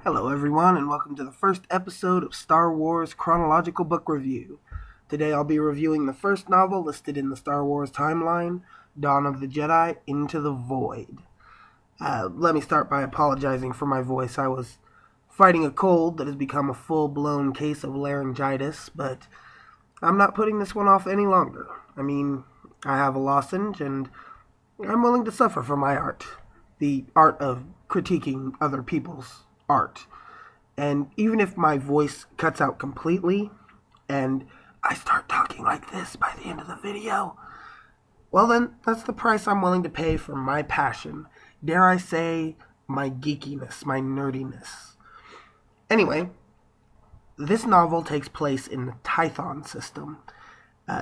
Hello everyone, and welcome to the first episode of Star Wars Chronological Book Review. Today I'll be reviewing the first novel listed in the Star Wars timeline, Dawn of the Jedi, Into the Void. Let me start by apologizing for my voice. I was fighting a cold that has become a full-blown case of laryngitis, but I'm not putting this one off any longer. I have a lozenge, and I'm willing to suffer for my art. The art of critiquing other people's art. And even if my voice cuts out completely and I start talking like this by the end of the video, well then, that's the price I'm willing to pay for my passion. Dare I say, my geekiness, my nerdiness. Anyway, this novel takes place in the Tython system,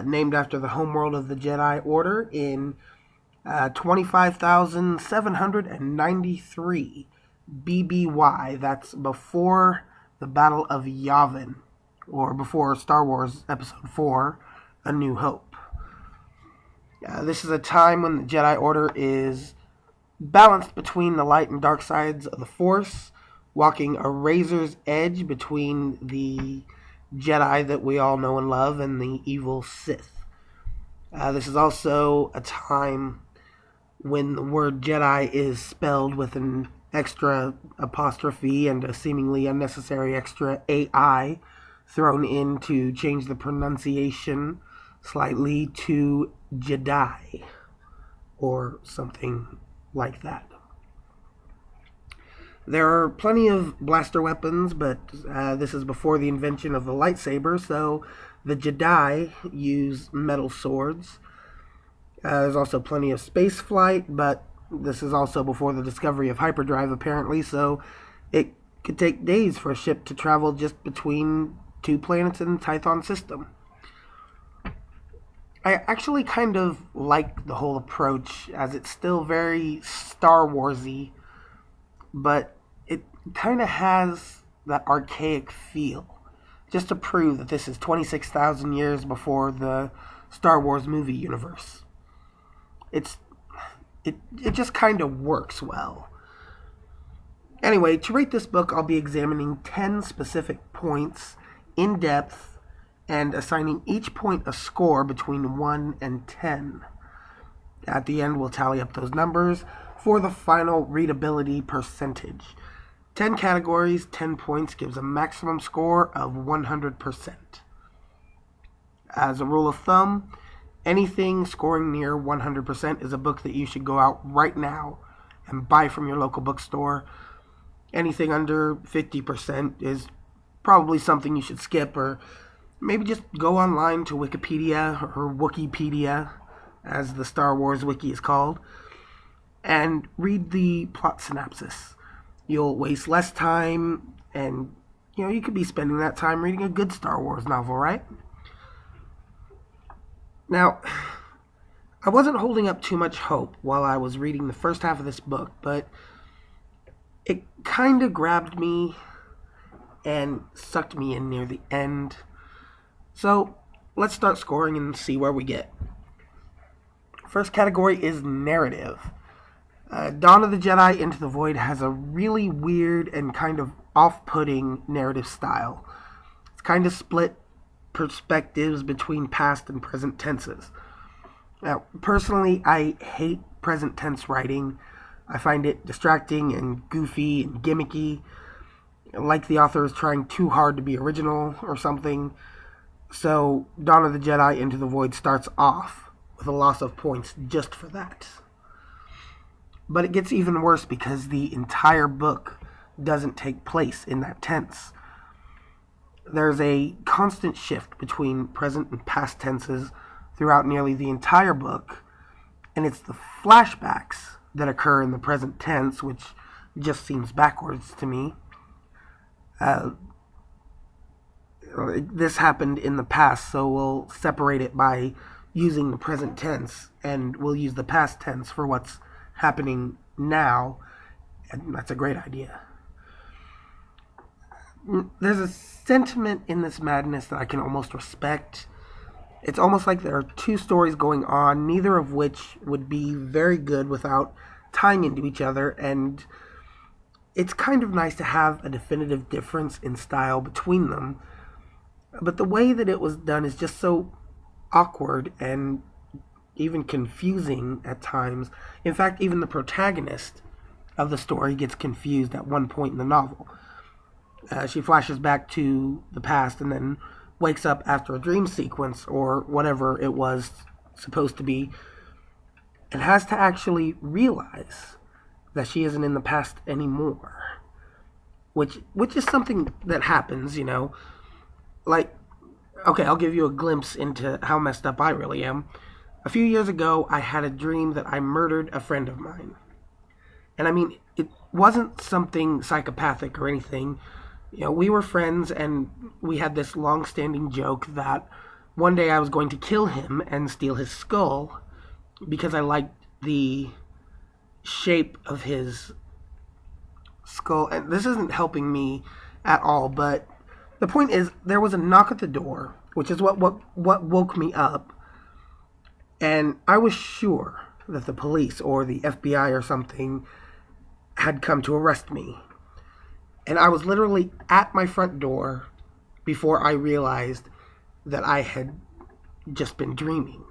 named after the homeworld of the Jedi Order in 25,793 BBY. That's before the Battle of Yavin, or before Star Wars Episode 4, A New Hope. This is a time when the Jedi Order is balanced between the light and dark sides of the Force, walking a razor's edge between the Jedi that we all know and love and the evil Sith. This is also a time when the word Jedi is spelled with an extra apostrophe and a seemingly unnecessary extra AI thrown in to change the pronunciation slightly to Jedi or something like that. There are plenty of blaster weapons, but this is before the invention of the lightsaber, so the Jedi use metal swords. There's also plenty of space flight, but this is also before the discovery of hyperdrive, apparently, so it could take days for a ship to travel just between two planets in the Tython system. I actually kind of like the whole approach, as it's still very Star Wars-y, but it kind of has that archaic feel, just to prove that this is 26,000 years before the Star Wars movie universe. It just kind of works well. Anyway, to rate this book, I'll be examining 10 specific points in depth and assigning each point a score between 1 and 10. At the end, we'll tally up those numbers for the final readability percentage. 10 categories, 10 points gives a maximum score of 100%. As a rule of thumb, anything scoring near 100% is a book that you should go out right now and buy from your local bookstore. Anything under 50% is probably something you should skip, or maybe just go online to Wikipedia, or Wookiepedia, as the Star Wars wiki is called, and read the plot synopsis. You'll waste less time, and you could be spending that time reading a good Star Wars novel, right? Now, I wasn't holding up too much hope while I was reading the first half of this book, but it kind of grabbed me and sucked me in near the end. So, let's start scoring and see where we get. First category is narrative. Dawn of the Jedi Into the Void has a really weird and kind of off-putting narrative style. It's kind of split perspectives between past and present tenses. Now, personally, I hate present tense writing. I find it distracting and goofy and gimmicky, like the author is trying too hard to be original or something. So, Dawn of the Jedi Into the Void starts off with a loss of points just for that. But it gets even worse because the entire book doesn't take place in that tense. There's a constant shift between present and past tenses throughout nearly the entire book, and it's the flashbacks that occur in the present tense, which just seems backwards to me. This happened in the past, so we'll separate it by using the present tense, and we'll use the past tense for what's happening now, and that's a great idea. There's a sentiment in this madness that I can almost respect. It's almost like there are two stories going on, neither of which would be very good without tying into each other, and it's kind of nice to have a definitive difference in style between them, but the way that it was done is just so awkward and even confusing at times. In fact, even the protagonist of the story gets confused at one point in the novel. She flashes back to the past and then wakes up after a dream sequence or whatever it was supposed to be, and has to actually realize that she isn't in the past anymore. Which is something that happens, Like, okay, I'll give you a glimpse into how messed up I really am. A few years ago, I had a dream that I murdered a friend of mine. And I mean, it wasn't something psychopathic or anything. We were friends, and we had this long-standing joke that one day I was going to kill him and steal his skull because I liked the shape of his skull. And this isn't helping me at all, but the point is, there was a knock at the door, which is what woke me up, and I was sure that the police or the FBI or something had come to arrest me. And I was literally at my front door before I realized that I had just been dreaming.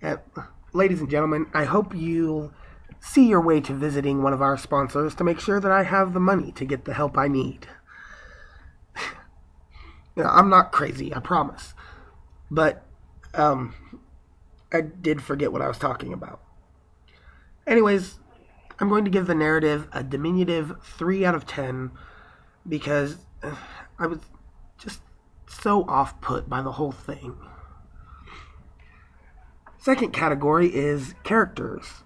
And, ladies and gentlemen, I hope you'll see your way to visiting one of our sponsors to make sure that I have the money to get the help I need. I'm not crazy, I promise. But, I did forget what I was talking about. Anyways, I'm going to give the narrative a diminutive 3 out of 10 because I was just so off-put by the whole thing. Second category is characters.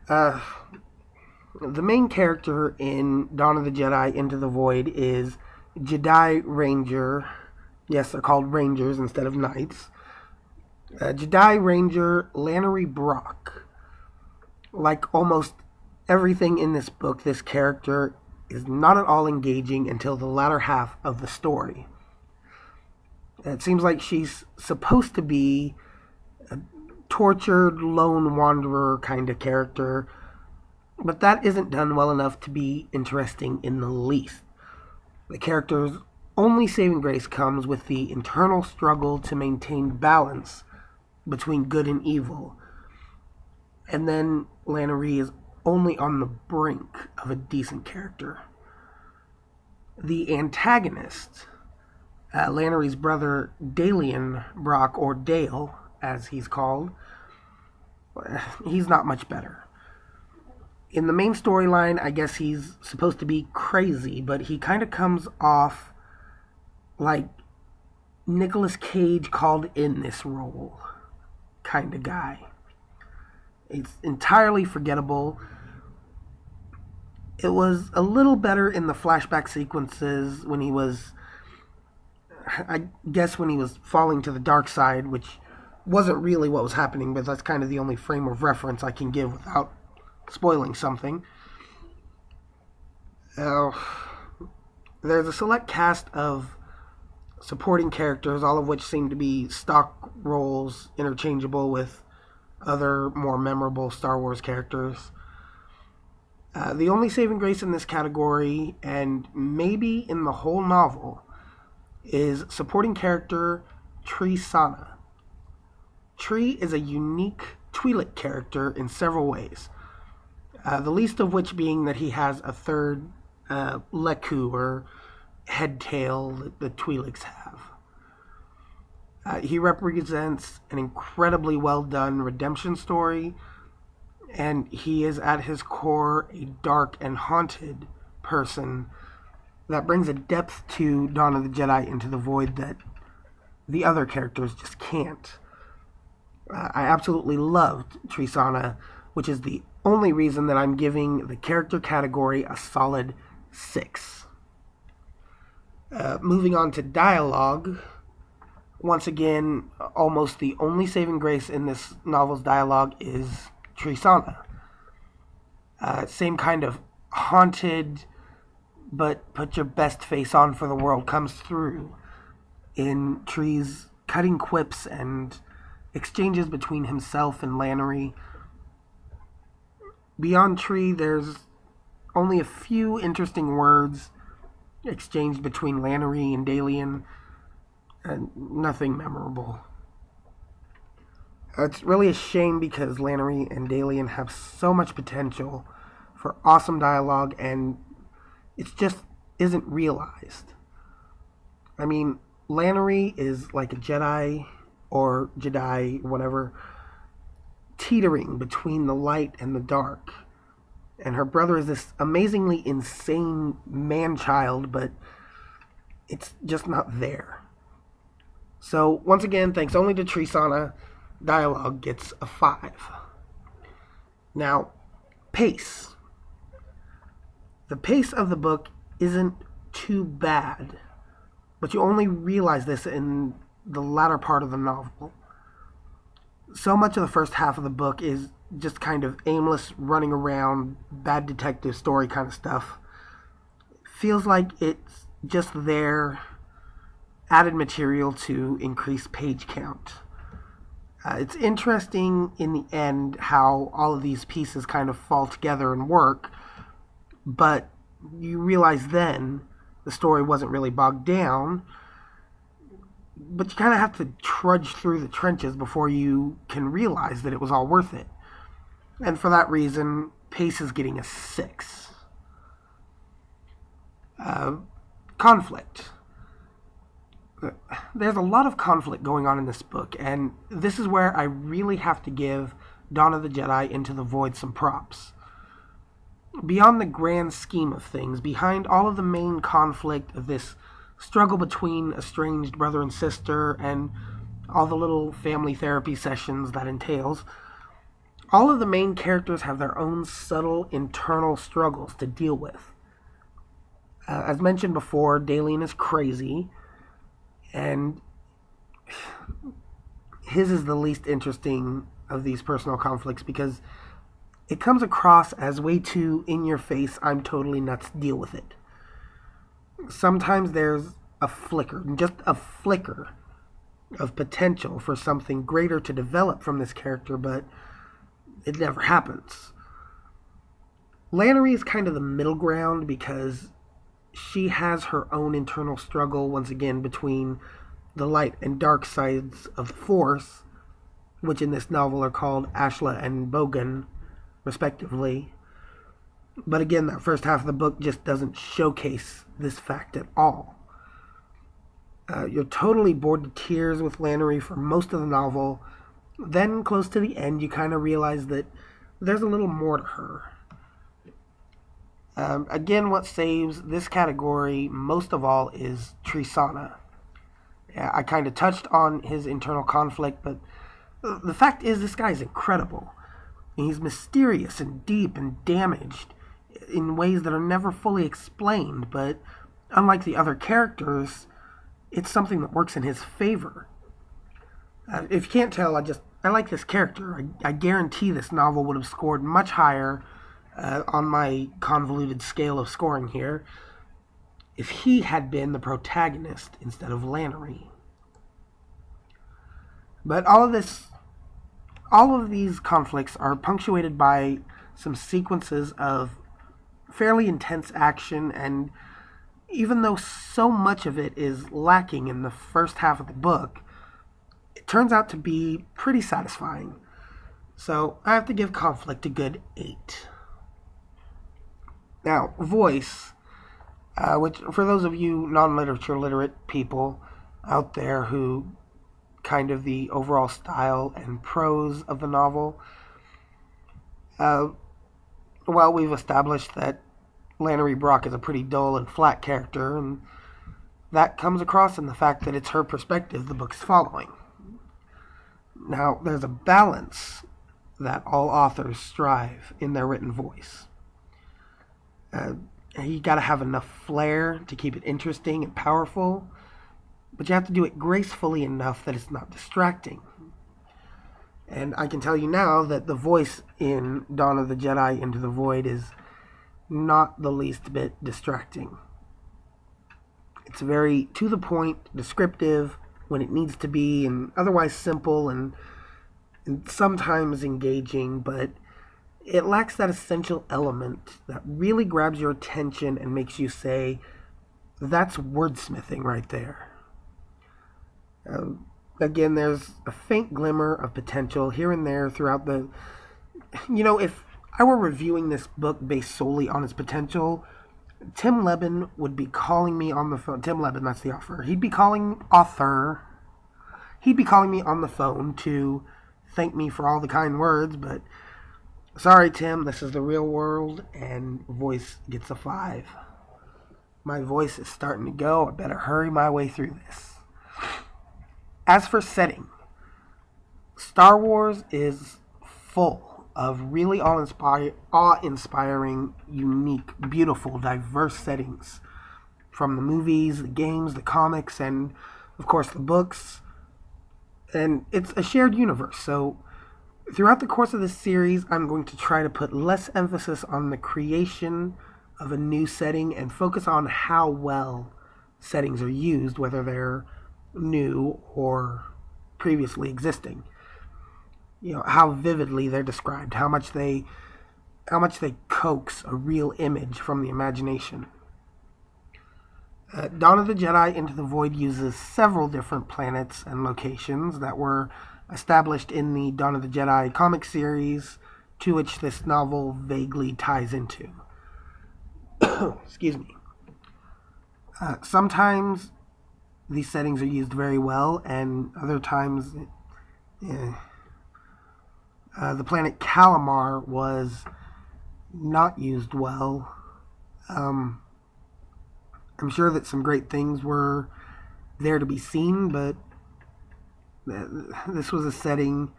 The main character in Dawn of the Jedi Into the Void is Jedi Ranger. Yes, they're called Rangers instead of Knights. Jedi Ranger Lannery Brock. Like almost everything in this book, this character is not at all engaging until the latter half of the story. It seems like she's supposed to be a tortured, lone wanderer kind of character, but that isn't done well enough to be interesting in the least. The character's only saving grace comes with the internal struggle to maintain balance between good and evil. And then Lannery is only on the brink of a decent character. The antagonist, Lannery's brother Dalian Brock, or Dale, as he's called, he's not much better. In the main storyline, I guess he's supposed to be crazy, but he kind of comes off like Nicolas Cage called in this role kind of guy. It's entirely forgettable. It was a little better in the flashback sequences when he was, I guess when he was falling to the dark side, which wasn't really what was happening, but that's kind of the only frame of reference I can give without spoiling something. There's a select cast of supporting characters, all of which seem to be stock roles interchangeable with other more memorable Star Wars characters. The only saving grace in this category, and maybe in the whole novel, is supporting character Tree Sana. Tree is a unique Twi'lek character in several ways, the least of which being that he has a third Leku, or head tail, that the Twi'leks have. He represents an incredibly well done redemption story, and he is at his core a dark and haunted person that brings a depth to Dawn of the Jedi Into the Void that the other characters just can't. I absolutely loved Tree Sana, which is the only reason that I'm giving the character category a solid 6. Moving on to dialogue. Once again, almost the only saving grace in this novel's dialogue is Tree Sana. Same kind of haunted, but put your best face on for the world comes through in Tree's cutting quips and exchanges between himself and Lannery. Beyond Tree, there's only a few interesting words exchanged between Lannery and Dalian, and nothing memorable. It's really a shame because Lannery and Dalian have so much potential for awesome dialogue, and it just isn't realized. I mean, Lannery is like a Jedi, or Jedi, whatever, teetering between the light and the dark. And her brother is this amazingly insane man-child, but it's just not there. So, once again, thanks only to Trisana, dialogue gets a 5. Now, pace. The pace of the book isn't too bad, but you only realize this in the latter part of the novel. So much of the first half of the book is just kind of aimless, running around, bad detective story kind of stuff. Feels like it's just there, added material to increase page count. It's interesting in the end how all of these pieces kind of fall together and work, but you realize then the story wasn't really bogged down, but you kind of have to trudge through the trenches before you can realize that it was all worth it. And for that reason, pace is getting a 6. Conflict. There's a lot of conflict going on in this book, and this is where I really have to give Dawn of the Jedi Into the Void some props. Beyond the grand scheme of things, behind all of the main conflict of this struggle between estranged brother and sister and all the little family therapy sessions that entails, all of the main characters have their own subtle internal struggles to deal with. As mentioned before, Dalian is crazy, and his is the least interesting of these personal conflicts because it comes across as way too in-your-face, I'm totally nuts, deal with it. Sometimes there's a flicker, just a flicker of potential for something greater to develop from this character, but it never happens. Lannery is kind of the middle ground because she has her own internal struggle, once again, between the light and dark sides of the Force, which in this novel are called Ashla and Bogan, respectively. But again, that first half of the book just doesn't showcase this fact at all. You're totally bored to tears with Lannery for most of the novel. Then, close to the end, you kind of realize that there's a little more to her. Again, what saves this category most of all is Trisana. I kind of touched on his internal conflict, but the fact is this guy's incredible. He's mysterious and deep and damaged in ways that are never fully explained, but unlike the other characters, it's something that works in his favor. If you can't tell, I like this character. I guarantee this novel would have scored much higher on my convoluted scale of scoring here if he had been the protagonist instead of Lannery. But all of these conflicts are punctuated by some sequences of fairly intense action, and even though so much of it is lacking in the first half of the book, it turns out to be pretty satisfying. So I have to give conflict a good 8. Now, voice, which for those of you non-literature literate people out there who kind of the overall style and prose of the novel, well, we've established that Lannery Brock is a pretty dull and flat character, and that comes across in the fact that it's her perspective the book's following. Now, there's a balance that all authors strive in their written voice. You gotta have enough flair to keep it interesting and powerful, but you have to do it gracefully enough that it's not distracting. And I can tell you now that the voice in Dawn of the Jedi Into the Void is not the least bit distracting. It's very to the point, descriptive when it needs to be, and otherwise simple and sometimes engaging, but it lacks that essential element that really grabs your attention and makes you say, that's wordsmithing right there. Again, there's a faint glimmer of potential here and there throughout the... if I were reviewing this book based solely on its potential, Tim Levin would be calling me on the phone. Tim Levin, that's the author. He'd be calling me on the phone to thank me for all the kind words, but sorry, Tim, this is the real world, and voice gets a 5. My voice is starting to go. I better hurry my way through this. As for setting, Star Wars is full of really awe-inspiring, unique, beautiful, diverse settings. From the movies, the games, the comics, and, of course, the books. And it's a shared universe, so throughout the course of this series, I'm going to try to put less emphasis on the creation of a new setting and focus on how well settings are used, whether they're new or previously existing. How vividly they're described, how much they coax a real image from the imagination. Dawn of the Jedi Into the Void uses several different planets and locations that were established in the Dawn of the Jedi comic series, to which this novel vaguely ties into. Excuse me. Sometimes these settings are used very well, and other times... the planet Calamar was not used well. I'm sure that some great things were there to be seen, but this was a setting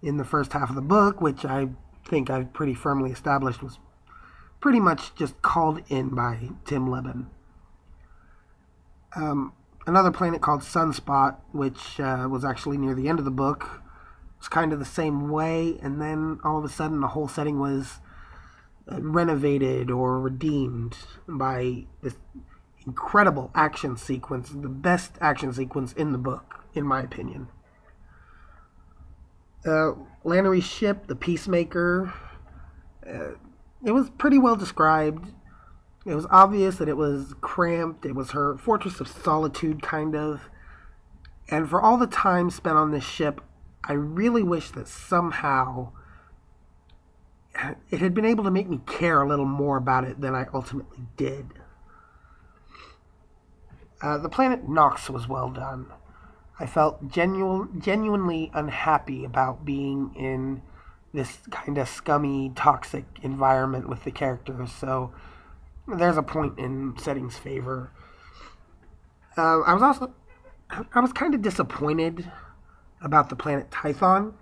in the first half of the book, which I think I've pretty firmly established was pretty much just called in by Tim Levin. Another planet called Sunspot, which was actually near the end of the book, was kind of the same way, and then all of a sudden the whole setting was renovated or redeemed by this incredible action sequence, the best action sequence in the book, in my opinion. Lannery's ship, the Peacemaker, it was pretty well described. It was obvious that it was cramped. It was her fortress of solitude, kind of. And for all the time spent on this ship, I really wish that somehow it had been able to make me care a little more about it than I ultimately did. The planet Nox was well done. I felt genuinely unhappy about being in this kind of scummy, toxic environment with the characters, so there's a point in setting's favor. I was kind of disappointed about the planet Tython.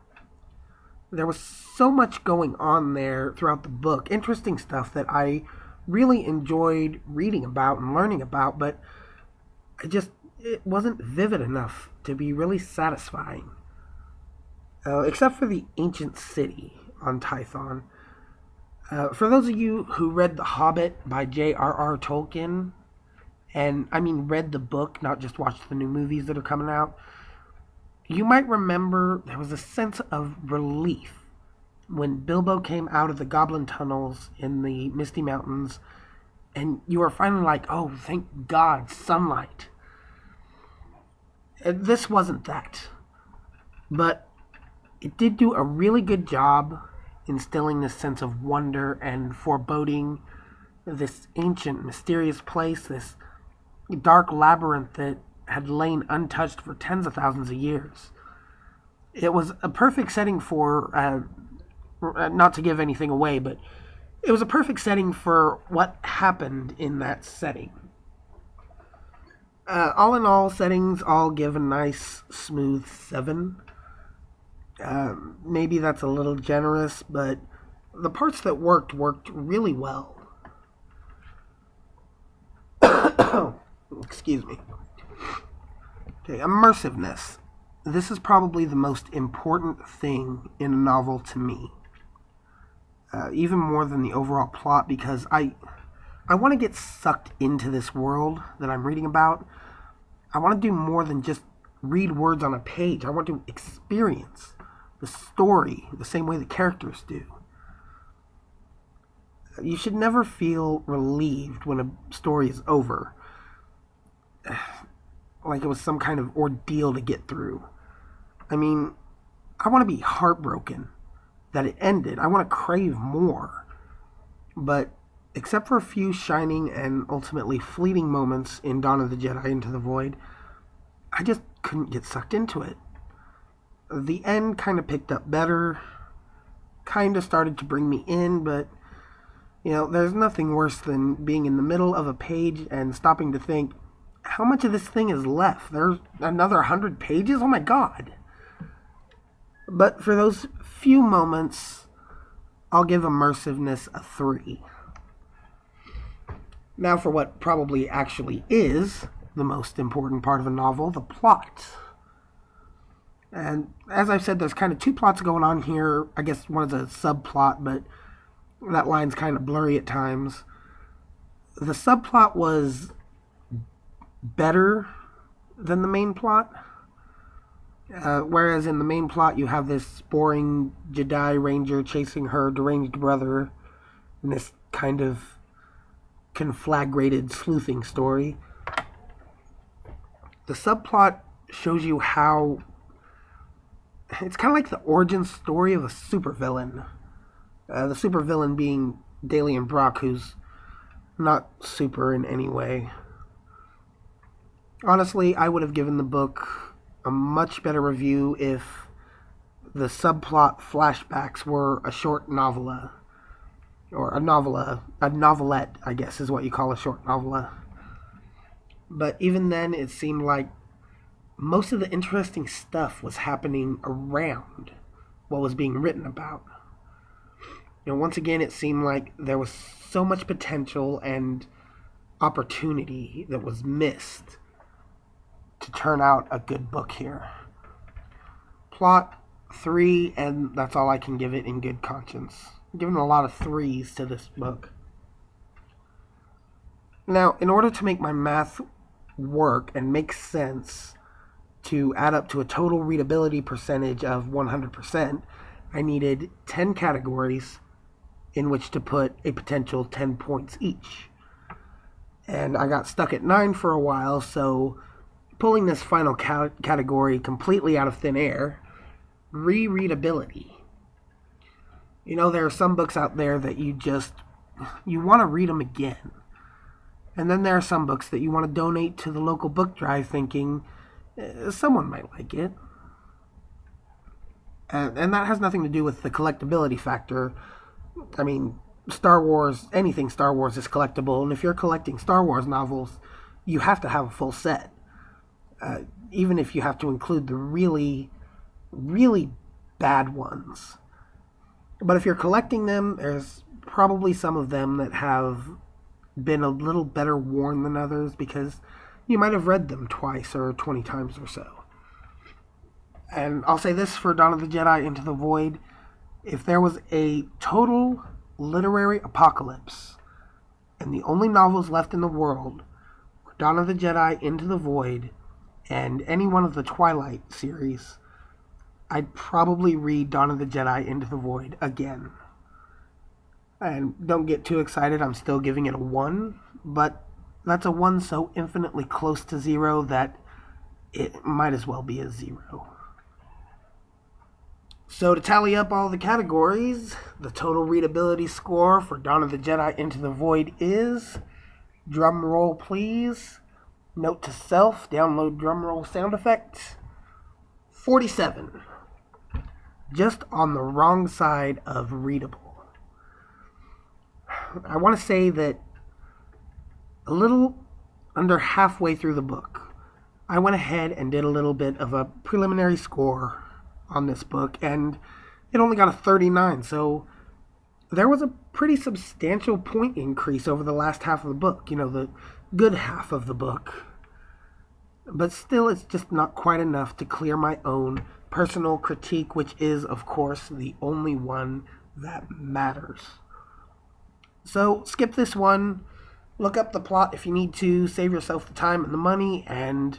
There was so much going on there throughout the book, interesting stuff that I really enjoyed reading about and learning about, but it wasn't vivid enough to be really satisfying. Except for the ancient city on Tython. For those of you who read The Hobbit by J.R.R. Tolkien, and I mean read the book, not just watched the new movies that are coming out, you might remember there was a sense of relief when Bilbo came out of the goblin tunnels in the Misty Mountains, and you were finally like, oh, thank God, sunlight. This wasn't that. But it did do a really good job instilling this sense of wonder and foreboding, this ancient, mysterious place, this dark labyrinth that had lain untouched for tens of thousands of years. It was a perfect setting for, not to give anything away, but it was a perfect setting for what happened in that setting. All in all, settings all give a nice, smooth 7. Maybe that's a little generous, but the parts that worked really well. Excuse me. Okay, immersiveness. This is probably the most important thing in a novel to me. Even more than the overall plot, because I want to get sucked into this world that I'm reading about. I want to do more than just read words on a page. I want to experience the story the same way the characters do. You should never feel relieved when a story is over, like it was some kind of ordeal to get through. I mean, I want to be heartbroken that it ended. I want to crave more. But except for a few shining and ultimately fleeting moments in Dawn of the Jedi Into the Void, I just couldn't get sucked into it. The end kind of picked up better, kind of started to bring me in, but, there's nothing worse than being in the middle of a page and stopping to think, how much of this thing is left? There's another 100 pages? Oh my god. But for those few moments, I'll give immersiveness a 3. Now for what probably actually is the most important part of a novel, the plot. And as I've said, there's kind of 2 plots going on here. I guess one is a subplot, but that line's kind of blurry at times. The subplot was better than the main plot. Whereas in the main plot, you have this boring Jedi ranger chasing her deranged brother in this kind of conflagrated sleuthing story. The subplot shows you how it's kind of like the origin story of a supervillain. The supervillain being Dalian Brock, who's not super in any way. Honestly, I would have given the book a much better review if the subplot flashbacks were a short novella. Or a novelette, I guess is what you call a short novella. But even then, it seemed like most of the interesting stuff was happening around what was being written about. Once again, it seemed like there was so much potential and opportunity that was missed to turn out a good book here. Plot 3, and that's all I can give it in good conscience. I'm giving a lot of 3s to this book. Now, in order to make my math work and make sense to add up to a total readability percentage of 100%, I needed 10 categories in which to put a potential 10 points each. And I got stuck at 9 for a while, so pulling this final category completely out of thin air, rereadability. There are some books out there that you want to read them again. And then there are some books that you want to donate to the local book drive thinking, someone might like it. And that has nothing to do with the collectability factor. I mean, Star Wars, anything Star Wars is collectible, and if you're collecting Star Wars novels, you have to have a full set. Even if you have to include the really, really bad ones. But if you're collecting them, there's probably some of them that have been a little better worn than others because you might have read them twice or 20 times or so. And I'll say this for Dawn of the Jedi Into the Void. If there was a total literary apocalypse and the only novels left in the world were Dawn of the Jedi Into the Void and any one of the Twilight series, I'd probably read Dawn of the Jedi Into the Void again. And don't get too excited, I'm still giving it a 1, but that's a 1 so infinitely close to 0 that it might as well be a 0. So to tally up all the categories, the total readability score for Dawn of the Jedi Into the Void is, drum roll please, note to self, download drum roll sound effects, 47. Just on the wrong side of readable. I want to say that a little under halfway through the book, I went ahead and did a little bit of a preliminary score on this book, and it only got a 39, so there was a pretty substantial point increase over the last half of the book, the good half of the book. But still, it's just not quite enough to clear my own personal critique, which is, of course, the only one that matters. So, skip this one, look up the plot if you need to, save yourself the time and the money, and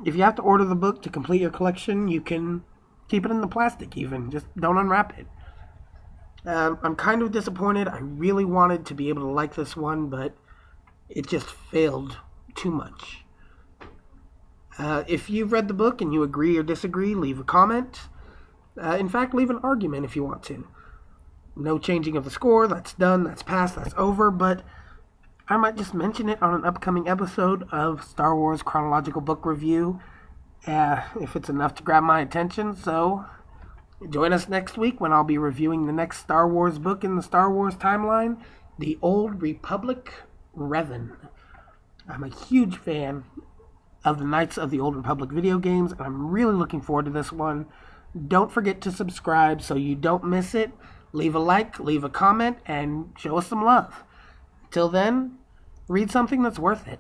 if you have to order the book to complete your collection, you can keep it in the plastic even. Just don't unwrap it. I'm kind of disappointed. I really wanted to be able to like this one, but it just failed too much. If you've read the book and you agree or disagree, leave a comment. In fact, leave an argument if you want to. No changing of the score. That's done. That's passed. That's over. But I might just mention it on an upcoming episode of Star Wars Chronological Book Review, if it's enough to grab my attention. So join us next week when I'll be reviewing the next Star Wars book in the Star Wars timeline, The Old Republic Revan. I'm a huge fan of the Knights of the Old Republic video games, and I'm really looking forward to this one. Don't forget to subscribe so you don't miss it. Leave a like, leave a comment, and show us some love. Till then, read something that's worth it.